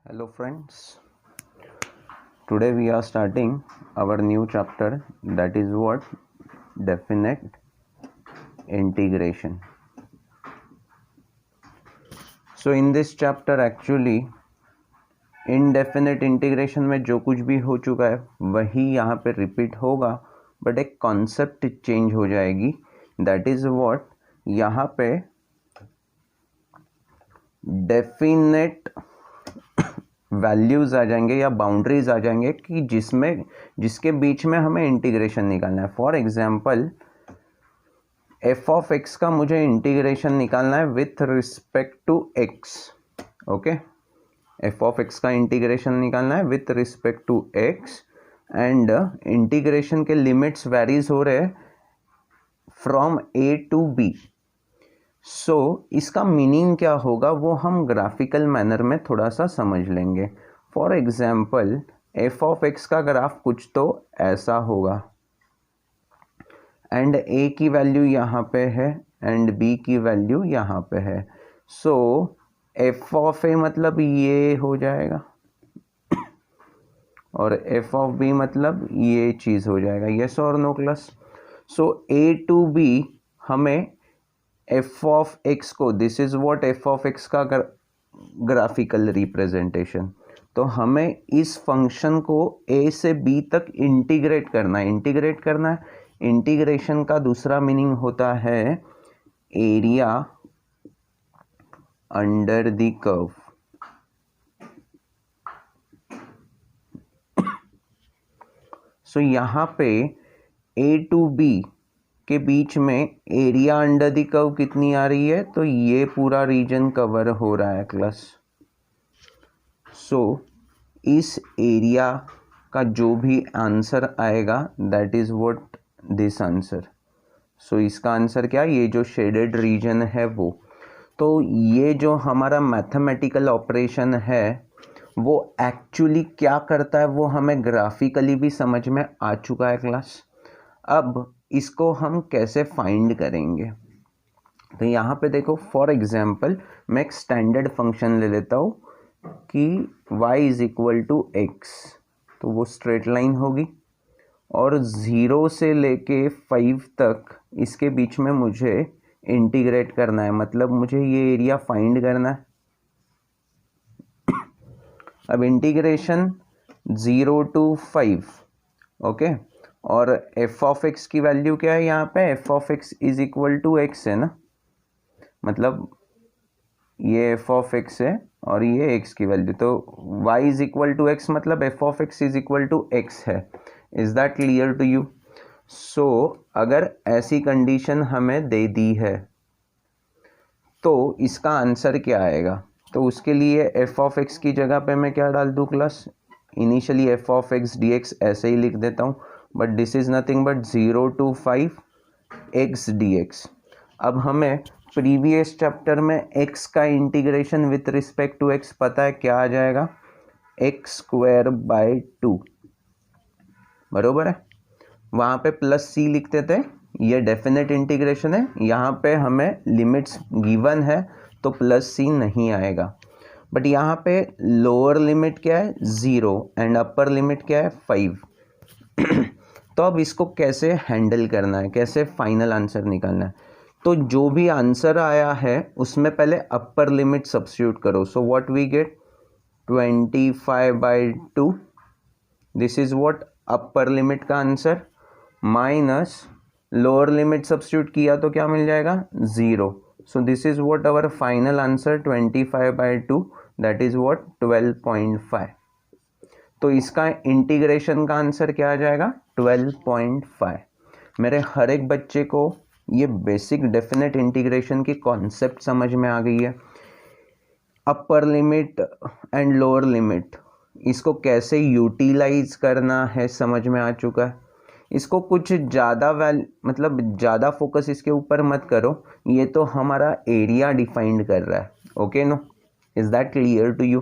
Hello friends, today we are starting our new chapter, that is what? Definite integration. So in this chapter actually indefinite integration में जो कुछ भी हो चुका है वही यहाँ पे रिपीट होगा, बट एक कॉन्सेप्ट चेंज हो जाएगी. दैट इज व्हाट, यहाँ पे डेफिनेट वैल्यूज आ जाएंगे या बाउंड्रीज आ जाएंगे कि जिसके बीच में हमें इंटीग्रेशन निकालना है. For example f of x का मुझे इंटीग्रेशन निकालना है with respect to x. Okay, f of x का इंटीग्रेशन निकालना है with respect to x and integration के लिमिट्स वेरीज हो रहे हैं from a to b. So इसका मीनिंग क्या होगा वो हम ग्राफिकल मैनर में थोड़ा सा समझ लेंगे. For example F of x का ग्राफ कुछ तो ऐसा होगा एंड ए की वैल्यू यहाँ पे है एंड बी की वैल्यू यहाँ पे है. सो एफ ऑफ ए मतलब ये हो जाएगा और एफ ऑफ बी मतलब ये चीज़ हो जाएगा. यस और no class? So a to b हमें एफ ऑफ एक्स को, this is what f of x का ग्राफिकल रिप्रेजेंटेशन. तो हमें इस फंक्शन को ए से बी तक इंटीग्रेट करना है. इंटीग्रेशन का दूसरा मीनिंग होता है एरिया अंडर द कर्व. सो यहाँ पे ए टू बी के बीच में एरिया अंडर द कर्व कितनी आ रही है, तो ये पूरा रीजन कवर हो रहा है क्लास. सो इस एरिया का जो भी आंसर आएगा that is what this answer. So इसका आंसर क्या, ये जो शेडेड रीजन है वो. तो ये जो हमारा मैथमेटिकल ऑपरेशन है वो एक्चुअली क्या करता है वो हमें ग्राफिकली भी समझ में आ चुका है क्लास. अब इसको हम कैसे फाइंड करेंगे, तो यहाँ पे देखो फॉर एग्जांपल मैं एक स्टैंडर्ड फंक्शन ले लेता हूँ कि y is equal to x. तो वो स्ट्रेट लाइन होगी और 0 से लेके 5 तक इसके बीच में मुझे इंटीग्रेट करना है, मतलब मुझे ये एरिया फाइंड करना है. अब इंटीग्रेशन 0 to 5, ओके. और एफ ऑफ एक्स की वैल्यू क्या है, यहाँ पे f of x is equal to x है ना, मतलब ये एफ ऑफ एक्स है और ये एक्स की वैल्यू. तो y is equal to x मतलब f of x is equal to x है. Is that clear to you? So अगर ऐसी कंडीशन हमें दे दी है तो इसका आंसर क्या आएगा, तो उसके लिए एफ ऑफ एक्स की जगह पे मैं क्या डाल दूँ class, initially f of x d x ऐसे ही लिख देता हूँ, but this is nothing but 0 to 5 x d x. अब हमें प्रीवियस चैप्टर में x का integration with respect to x पता है क्या आ जाएगा, x²/2 बरोबर है. वहाँ पे +c लिखते थे, ये डेफिनेट इंटीग्रेशन है. यहाँ पे हमें लिमिट्स गिवन है तो +c नहीं आएगा, बट यहाँ पे लोअर लिमिट क्या है 0 एंड अपर लिमिट क्या है 5. तो अब इसको कैसे हैंडल करना है, कैसे फाइनल आंसर निकालना है, तो जो भी आंसर आया है उसमें पहले अपर लिमिट सब्स्टिट्यूट करो. So what we get 25/2, this is what upper limit का answer, minus lower limit substitute किया तो क्या मिल जाएगा 0. So this is what our final answer 25/2, that is what 12.5. तो इसका इंटीग्रेशन का आंसर क्या आ जाएगा 12.5. मेरे हर एक बच्चे को ये बेसिक डेफिनेट इंटीग्रेशन की कॉन्सेप्ट समझ में आ गई है. अपर लिमिट एंड लोअर लिमिट, इसको कैसे यूटिलाइज करना है समझ में आ चुका है. इसको कुछ ज़्यादा मतलब ज़्यादा फोकस इसके ऊपर मत करो, ये तो हमारा एरिया डिफाइंड कर रहा है. Okay no, is that clear to you?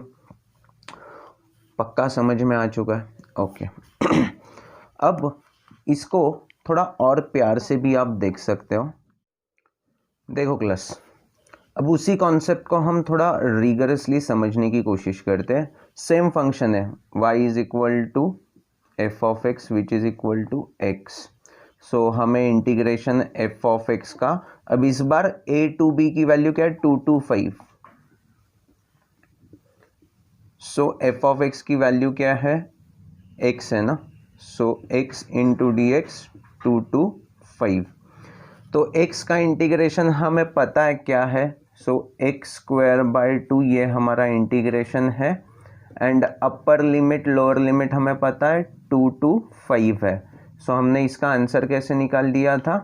पक्का समझ में आ चुका है. ओके. अब इसको थोड़ा और प्यार से भी आप देख सकते हो. देखो क्लास, अब उसी कॉन्सेप्ट को हम थोड़ा रिगरसली समझने की कोशिश करते हैं। सेम फंक्शन है y is equal to f of x which is equal to x. So हमें इंटीग्रेशन एफ ऑफ एक्स का, अब इस बार a टू b की वैल्यू क्या है 2 to 5। So f of x की वैल्यू क्या है x है ना, so x into d x 2 to 5। तो x का इंटीग्रेशन हमें पता है क्या है, सो एक्स स्क्वायर बाई 2 ये हमारा इंटीग्रेशन है, and upper limit lower limit हमें पता है 2 to 5 है। सो हमने इसका आंसर कैसे निकाल दिया था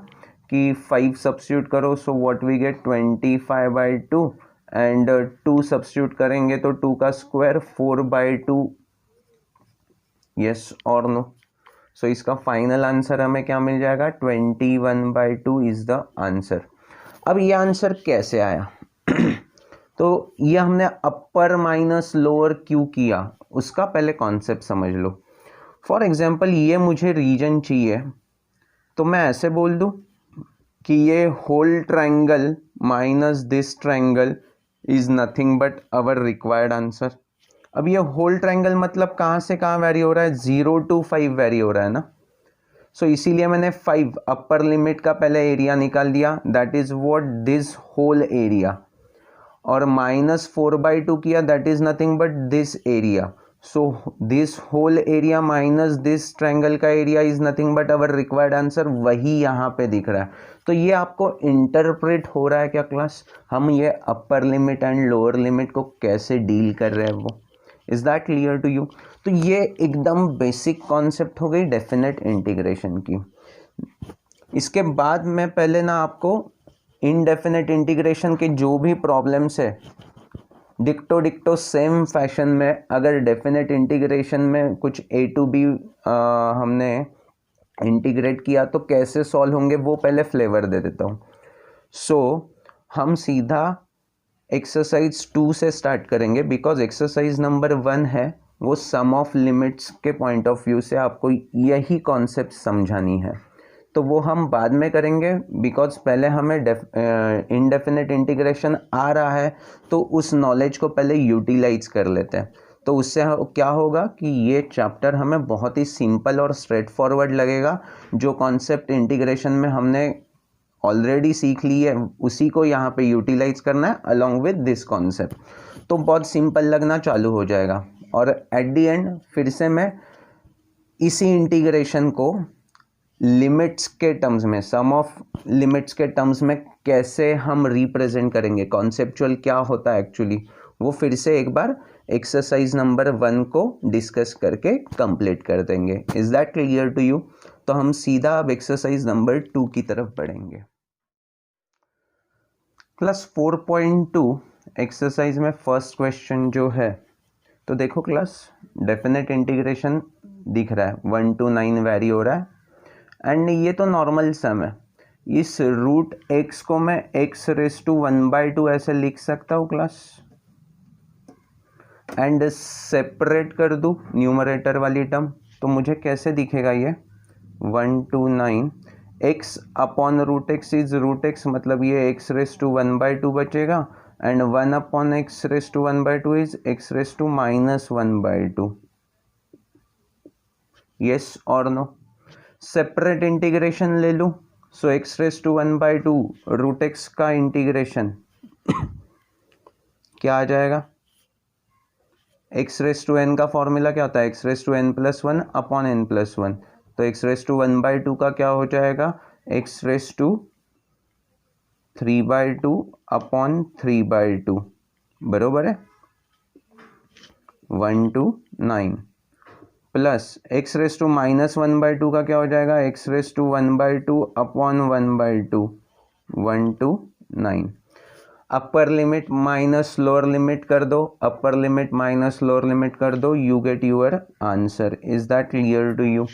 कि 5 सब्स्टिट्यूट करो, so what we get 25/2, and 2 substitute करेंगे तो 2 का स्क्वायर 4/2। यस और नो? सो इसका फाइनल आंसर हमें क्या मिल जाएगा 21/2 इज द आंसर। अब ये आंसर कैसे आया तो ये हमने अपर माइनस लोअर क्यों किया उसका पहले कॉन्सेप्ट समझ लो। फॉर एग्जांपल ये मुझे रीजन चाहिए, तो मैं ऐसे बोल दूं कि ये whole triangle minus this triangle is nothing but our required answer. अब ये होल ट्रायंगल मतलब कहाँ से कहाँ वेरी हो रहा है, 0 to 5 वेरी हो रहा है ना। सो इसीलिए मैंने 5 अपर लिमिट का पहले एरिया निकाल दिया, that is what this whole area, और -4/2 किया, that is nothing but this area. So this whole area minus this triangle का area is nothing but our required answer, वही यहाँ पे दिख रहा है। तो ये आपको इंटरप्रेट हो रहा है क्या क्लास, हम ये upper limit and lower limit को कैसे डील कर रहे हैं वो, is that clear to you? तो ये एकदम बेसिक कॉन्सेप्ट हो गई डेफिनेट इंटीग्रेशन की। इसके बाद मैं पहले ना आपको इनडेफिनेट इंटीग्रेशन के जो भी प्रॉब्लम्स है डिक्टो सेम फैशन में, अगर डेफिनेट इंटीग्रेशन में कुछ a to b हमने इंटीग्रेट किया तो कैसे सॉल्व होंगे वो पहले फ्लेवर दे देता हूँ। सो हम सीधा एक्सरसाइज 2 से स्टार्ट करेंगे, बिकॉज एक्सरसाइज नंबर 1 है वो सम ऑफ लिमिट्स के पॉइंट ऑफ व्यू से आपको यही कॉन्सेप्ट समझानी है, तो वो हम बाद में करेंगे, बिकॉज पहले हमें इनडेफिनेट इंटीग्रेशन आ रहा है तो उस नॉलेज को पहले यूटिलाइज कर लेते हैं। तो उससे क्या होगा कि ये चैप्टर हमें बहुत ही सिंपल और स्ट्रेट फॉरवर्ड लगेगा। जो कॉन्सेप्ट इंटीग्रेशन में हमने ऑलरेडी सीख ली है उसी को यहाँ पे यूटिलाइज करना है अलॉन्ग विद दिस कॉन्सेप्ट, तो बहुत सिंपल लगना चालू हो जाएगा। और एट दी एंड फिर से मैं इसी इंटीग्रेशन को लिमिट्स के टर्म्स में, सम ऑफ लिमिट्स के टर्म्स में कैसे हम रिप्रेजेंट करेंगे, कॉन्सेप्चुअल क्या होता है एक्चुअली, वो फिर से एक बार एक्सरसाइज नंबर 1 को डिस्कस करके कंप्लीट कर देंगे। Is that clear to you? तो हम सीधा अब एक्सरसाइज नंबर 2 की तरफ बढ़ेंगे। क्लास 4.2 एक्सरसाइज में फर्स्ट क्वेश्चन जो है, तो देखो क्लास डेफिनेट इंटीग्रेशन दिख रहा है 1 to 9 वेरी हो रहा है, एंड ये तो नॉर्मल सम है। इस रूट x को मैं x⁻1/2 ऐसे लिख सकता हूँ क्लास, एंड सेपरेट कर दूँ न्यूमरेटर वाली टर्म, तो मुझे कैसे दिखेगा ये 1 to 9 x upon root x is root x, मतलब ये x⁻1/2 बचेगा, and 1 upon x⁻1/2 is x⁻−1/2। Yes और नो? सेपरेट इंटीग्रेशन ले लूँ, सो x⁻1/2 रूट एक्स का इंटीग्रेशन क्या आ जाएगा, x⁻n का फॉर्मूला क्या होता है x⁻n+1 अपॉन n+1, तो x⁻1/2 का क्या हो जाएगा x⁻3/2 अपॉन 3/2, बरोबर है 1 to 9, प्लस x⁻−1/2 का क्या हो जाएगा x⁻1/2 upon 1/2 1 to 9। Upper limit minus lower limit कर दो, upper limit minus lower limit कर दो, you get your answer. Is that clear to you?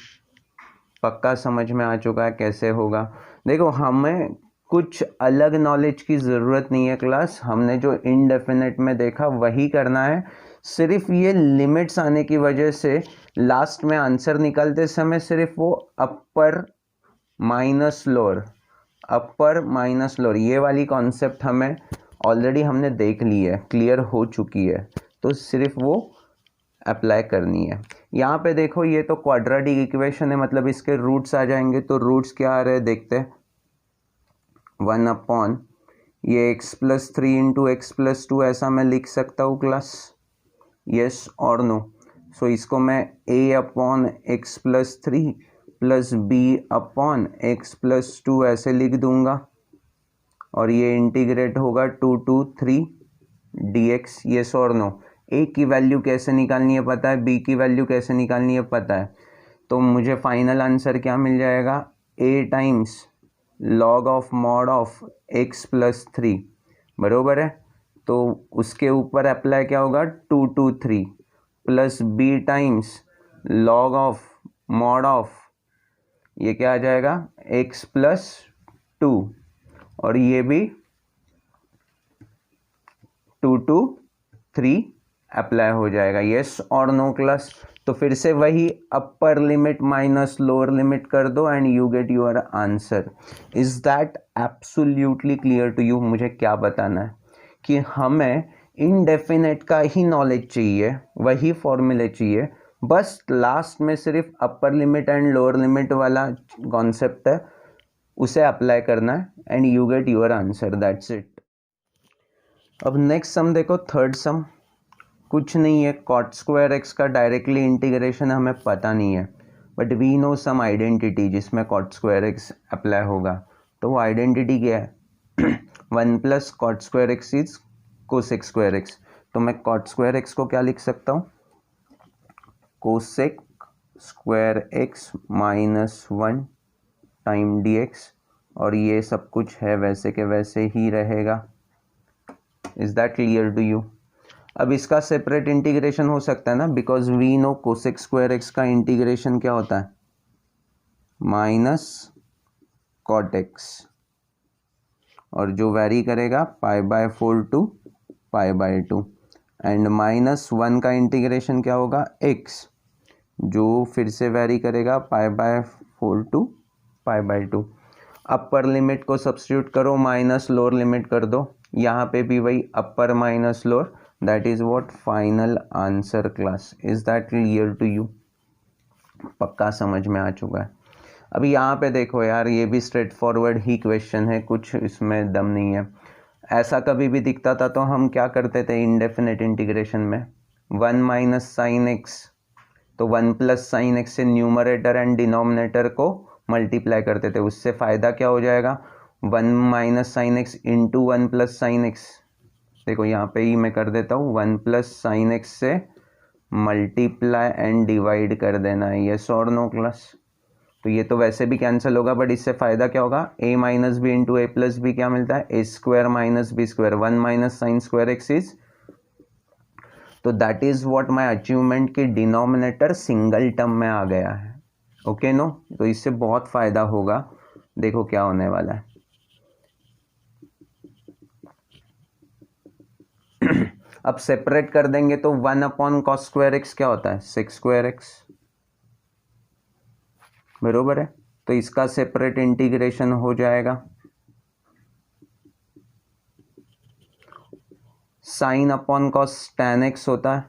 पक्का समझ में आ चुका है कैसे होगा? देखो हमें कुछ अलग नॉलेज की ज़रूरत नहीं है क्लास, हमने जो इनडेफिनेट में देखा वही करना है। सिर्फ ये लिमिट्स आने की वजह से लास्ट में आंसर निकालते समय सिर्फ वो अपर माइनस लोअर ये वाली कॉन्सेप्ट हमें ऑलरेडी हमने देख ली है, क्लियर हो चुकी है, तो सिर्फ वो अप्लाई करनी है। यहाँ पे देखो ये तो क्वाड्रेटिक इक्वेशन है, मतलब इसके रूट्स आ जाएंगे। तो रूट्स क्या आ रहे हैं देखते हैं। 1 अपॉन ये x+3 इंटू x+2 ऐसा मैं लिख सकता हूँ क्लास, यस और नो। सो इसको मैं a upon x+3 plus b upon x+2 ऐसे लिख दूंगा, और ये इंटीग्रेट होगा 2 to 3 dx, यस और नो। a की वैल्यू कैसे निकालनी है पता है, b की वैल्यू कैसे निकालनी है पता है, तो मुझे फाइनल आंसर क्या मिल जाएगा, a times log of mod of x+3 बरोबर है। तो उसके ऊपर अप्लाई क्या होगा 2 to 3 plus b times log of mod of, ये क्या आ जाएगा x+2, और ये भी 2 to 3 अप्लाई हो जाएगा, यस और नो क्लास। तो फिर से वही upper limit minus lower limit कर दो and you get your answer. Is that absolutely clear to you? मुझे क्या बताना है कि हमें इनडेफिनेट का ही नॉलेज चाहिए, वही फॉर्मूले चाहिए, बस लास्ट में सिर्फ upper limit and lower limit वाला कॉन्सेप्ट है, उसे अप्लाई करना है and you get your answer, that's it. अब नेक्स्ट सम देखो, थर्ड सम कुछ नहीं है, कॉट स्क्वायर एक्स का डायरेक्टली इंटीग्रेशन हमें पता नहीं है, but we know some identity जिसमें कॉट स्क्वायर एक्स अप्लाई होगा। तो वो आइडेंटिटी क्या है 1 plus cot square x is cosec square x. तो मैं कॉट स्क्वायर एक्स को क्या लिख सकता हूँ, cosec square x minus 1 time D x, और ये सब कुछ है वैसे के वैसे ही रहेगा। Is that clear to you? अब इसका सेपरेट इंटीग्रेशन हो सकता है ना, because we know cosec square x का इंटीग्रेशन क्या होता है, माइनस कॉट एक्स, और जो वेरी करेगा π/4 टू π/2, एंड -1 का इंटीग्रेशन क्या होगा x, जो फिर से वेरी करेगा π/4 टू π/2। अपर लिमिट को सब्स्टिट्यूट करो, माइनस लोअर लिमिट कर दो, यहाँ पे भी वही upper minus lower, that is what final answer class. Is that clear to you? पक्का समझ में आ चुका है। अभी यहाँ पे देखो यार, ये भी स्ट्रेट फॉरवर्ड ही क्वेश्चन है, कुछ इसमें दम नहीं है। ऐसा कभी भी दिखता था तो हम क्या करते थे इंडेफिनेट इंटीग्रेशन में, 1 माइनस साइन एक्स, तो 1 प्लस साइन एक्स से न्यूमरेटर एंड डिनोमिनेटर को मल्टीप्लाई करते थे। उससे फ़ायदा क्या हो जाएगा, 1 minus sine x into 1 plus sine x. देखो यहाँ पे ही मैं कर देता हूँ, 1 प्लस साइन एक्स से मल्टीप्लाई एंड डिवाइड कर देना है, यस और नो क्लास। तो ये तो वैसे भी कैंसिल होगा, बट इससे फ़ायदा क्या होगा, a minus b into a plus b क्या मिलता है, a square minus b square, 1 minus sine square x is, तो that is what my achievement की डिनोमिनेटर सिंगल टर्म में आ गया है। ओके नो, तो इससे बहुत फ़ायदा होगा। देखो क्या होने वाला है अब सेपरेट कर देंगे तो 1 अपॉन कॉस स्क्वायर एक्स क्या होता है, सेक स्क्वायर एक्स, बरोबर है। तो इसका सेपरेट इंटीग्रेशन हो जाएगा, sine upon cos tan x होता है,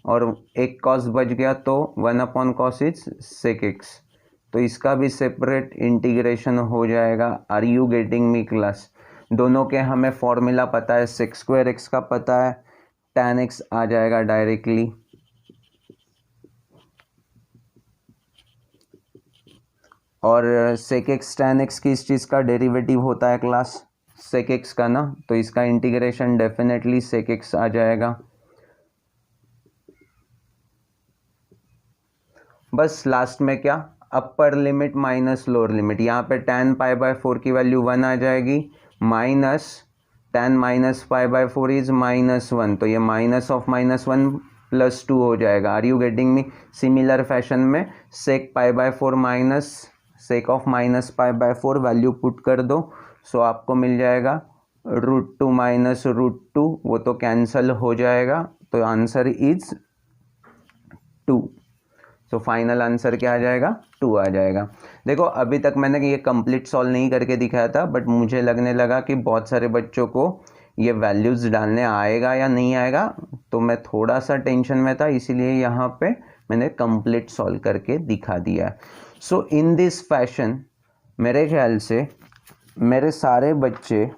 और एक कॉस बच गया तो 1 अपॉन कॉस इज सेक एक्स, तो इसका भी सेपरेट इंटीग्रेशन हो जाएगा। Are you getting me class? दोनों के हमें फॉर्मूला पता है, सेक स्क्वायर एक्स का पता है, टैन एक्स आ जाएगा डायरेक्टली, और सेक एक्स टैन एक्स किस चीज़ का डेरिवेटिव होता है क्लास, सेक एक्स का ना, तो इसका इंटीग्रेशन डेफिनेटली सेक एक्स आ जाएगा। बस लास्ट में क्या, अपर लिमिट माइनस लोअर लिमिट, यहाँ पे tan π/4 की वैल्यू 1 आ जाएगी, माइनस tan माइनस π/4 इज -1, तो ये माइनस ऑफ -1 प्लस 2 हो जाएगा। Are you getting me? Similar fashion में sec π/4 minus sec of minus π/4 value put कर दो, सो आपको मिल जाएगा √2 माइनस √2, वो तो कैंसल हो जाएगा, तो answer is 2। So final answer क्या आ जाएगा, 2 आ जाएगा। देखो अभी तक मैंने ये कंप्लीट सॉल्व नहीं करके दिखाया था, बट मुझे लगने लगा कि बहुत सारे बच्चों को ये वैल्यूज़ डालने आएगा या नहीं आएगा, तो मैं थोड़ा सा टेंशन में था, इसीलिए यहाँ पे मैंने कंप्लीट सॉल्व करके दिखा दिया। सो इन दिस फैशन मेरे ख्याल से मेरे सारे बच्चे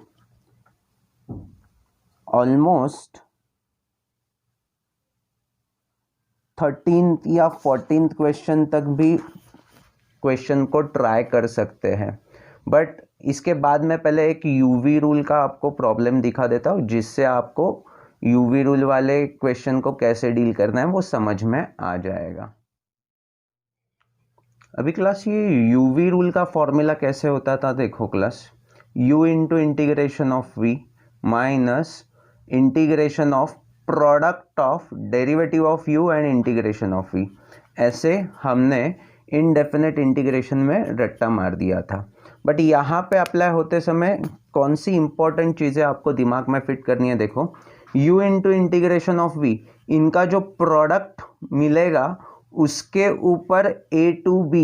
ऑलमोस्ट 13th या 14th क्वेश्चन तक भी क्वेश्चन को ट्राई कर सकते हैं। बट इसके बाद मैं पहले एक यूवी रूल का आपको प्रॉब्लम दिखा देता हूँ, जिससे आपको यूवी रूल वाले क्वेश्चन को कैसे डील करना है वो समझ में आ जाएगा। अभी क्लास ये यूवी रूल का फॉर्मूला कैसे होता था, देखो class, u into integration of v minus integration of product of derivative of u and integration of v। ऐसे हमने इनडेफिनेट इंटीग्रेशन में रट्टा मार दिया था। बट यहाँ पे अप्लाई होते समय कौन सी इंपॉर्टेंट चीज़ें आपको दिमाग में फिट करनी है, देखो u into integration of v, इनका जो प्रोडक्ट मिलेगा उसके ऊपर a टू b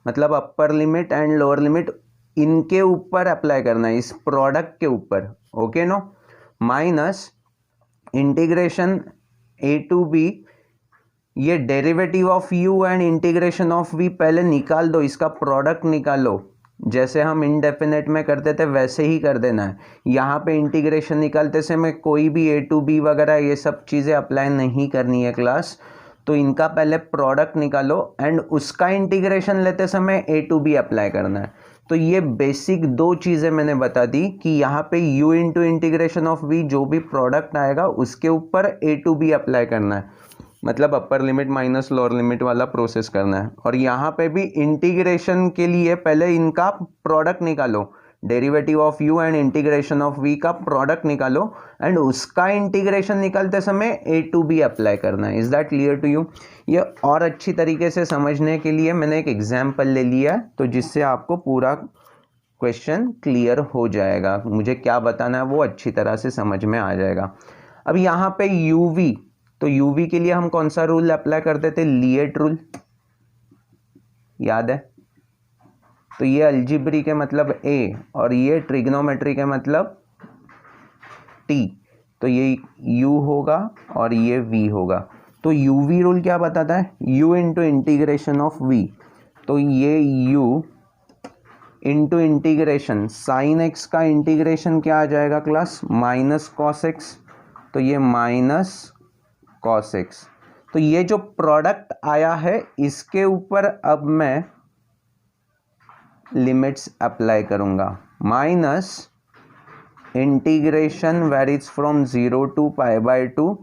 मतलब upper limit and lower limit इनके ऊपर अप्लाई करना है, इस प्रोडक्ट के ऊपर, okay no, minus integration a to b, ये derivative of u and integration of v पहले निकाल दो, इसका प्रोडक्ट निकालो, जैसे हम इनडेफिनेट में करते थे वैसे ही कर देना है। यहाँ पे इंटीग्रेशन निकालते समय कोई भी a टू b वगैरह ये सब चीज़ें अप्लाई नहीं करनी है क्लास, तो इनका पहले प्रोडक्ट निकालो एंड उसका इंटीग्रेशन लेते समय a टू b अप्लाई करना है। तो ये बेसिक दो चीज़ें मैंने बता दी कि यहाँ पे u into integration of v जो भी प्रोडक्ट आएगा उसके ऊपर a टू b अप्लाई करना है, मतलब upper limit minus lower limit वाला प्रोसेस करना है। और यहाँ पे भी इंटीग्रेशन के लिए पहले इनका प्रोडक्ट निकालो, derivative of u and integration of v का प्रोडक्ट निकालो एंड उसका इंटीग्रेशन निकालते समय a टू b अप्लाई करना है। Is that clear to you? ये और अच्छी तरीके से समझने के लिए मैंने एक एग्जाम्पल ले लिया है, तो जिससे आपको पूरा क्वेश्चन क्लियर हो जाएगा, मुझे क्या बताना है वो अच्छी तरह से समझ में आ जाएगा। अब यहाँ पे uv, तो uv के लिए हम कौन सा रूल अप्लाई करते थे, लिएट रूल, याद है? तो ये अलजेब्री के मतलब a और ये ट्रिग्नोमेट्री के मतलब t, तो ये u होगा और ये v होगा। तो uv रूल क्या बताता है, u into integration of v, तो ये u into integration sine x का इंटीग्रेशन क्या आ जाएगा क्लास, माइनस कॉस x, तो ये माइनस कॉस x। तो ये जो प्रोडक्ट आया है इसके ऊपर अब मैं लिमिट्स अप्लाई करूंगा, minus integration varies from 0 to pi by 2,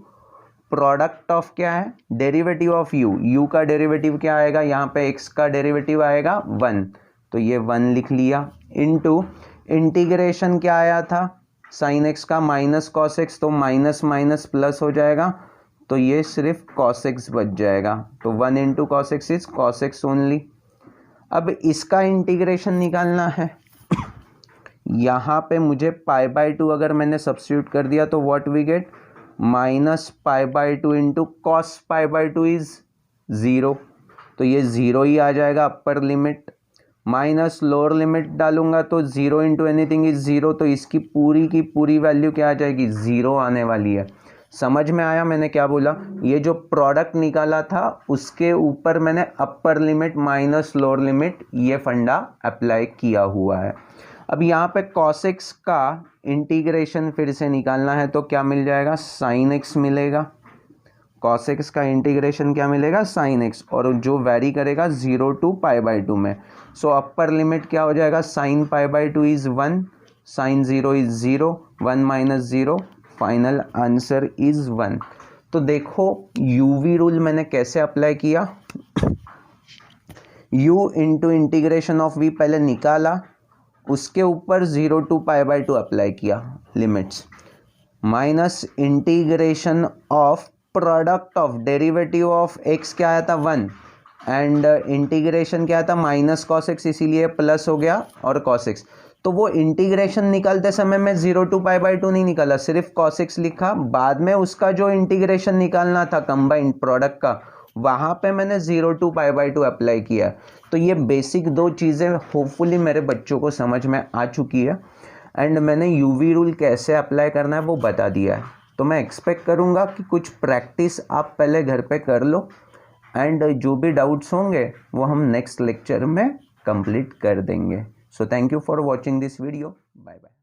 product of क्या है, डेरिवेटिव ऑफ u का डेरिवेटिव क्या आएगा, यहाँ पे x का डेरिवेटिव आएगा 1, तो ये 1 लिख लिया, इनटू इंटीग्रेशन क्या आया था, साइन x का माइनस कॉस x, तो माइनस माइनस प्लस हो जाएगा, तो ये सिर्फ cos x बच जाएगा, तो 1 into cos x is cos x only. अब इसका इंटीग्रेशन निकालना है, यहाँ पे मुझे पाई बाय 2 अगर मैंने सब्स्टिट्यूट कर दिया तो what we get, minus pi by 2 into cos pi by 2 is 0, तो ये 0 ही आ जाएगा upper limit, minus lower limit डालूंगा तो 0 इंटू एनीथिंग इज 0, तो इसकी पूरी की पूरी वैल्यू क्या आ जाएगी, 0 आने वाली है। समझ में आया मैंने क्या बोला, ये जो प्रोडक्ट निकाला था उसके ऊपर मैंने अपर लिमिट माइनस लोअर लिमिट ये फंडा अप्लाई किया हुआ है। अब यहाँ पे cos x का इंटीग्रेशन फिर से निकालना है तो क्या मिल जाएगा, sin x मिलेगा, cos x का इंटीग्रेशन क्या मिलेगा, sin x, और जो वेरी करेगा 0 टू पाई बाय 2 में। सो अपर लिमिट क्या हो जाएगा, sin pi by 2 is 1, sin 0 is 0, 1 minus 0, final answer is 1। तो देखो यूवी रूल मैंने कैसे अप्लाई किया, u into integration of v पहले निकाला, उसके ऊपर 0 टू पाई बाय 2 अप्लाई किया limits, minus integration of product of derivative of x क्या आया था 1 एंड इंटीग्रेशन क्या था माइनस कॉस x, इसीलिए प्लस हो गया और cos x। तो वो इंटीग्रेशन निकालते समय में 0 टू पाई बाय 2 नहीं निकाला, सिर्फ cos x लिखा, बाद में उसका जो इंटीग्रेशन निकालना था कंबाइंड प्रोडक्ट का वहाँ पे मैंने 0 टू पाई बाय 2 अप्लाई किया। तो ये बेसिक दो चीज़ें होपफुली मेरे बच्चों को समझ में आ चुकी है। एंड मैंने यूवी रूल कैसे अप्लाई करना है वो बता दिया है। तो मैं एक्सपेक्ट करूँगा कि कुछ प्रैक्टिस आप पहले घर पे कर लो एंड जो भी डाउट्स होंगे वो हम नेक्स्ट लेक्चर में कंप्लीट कर देंगे। So thank you for watching this video. Bye bye.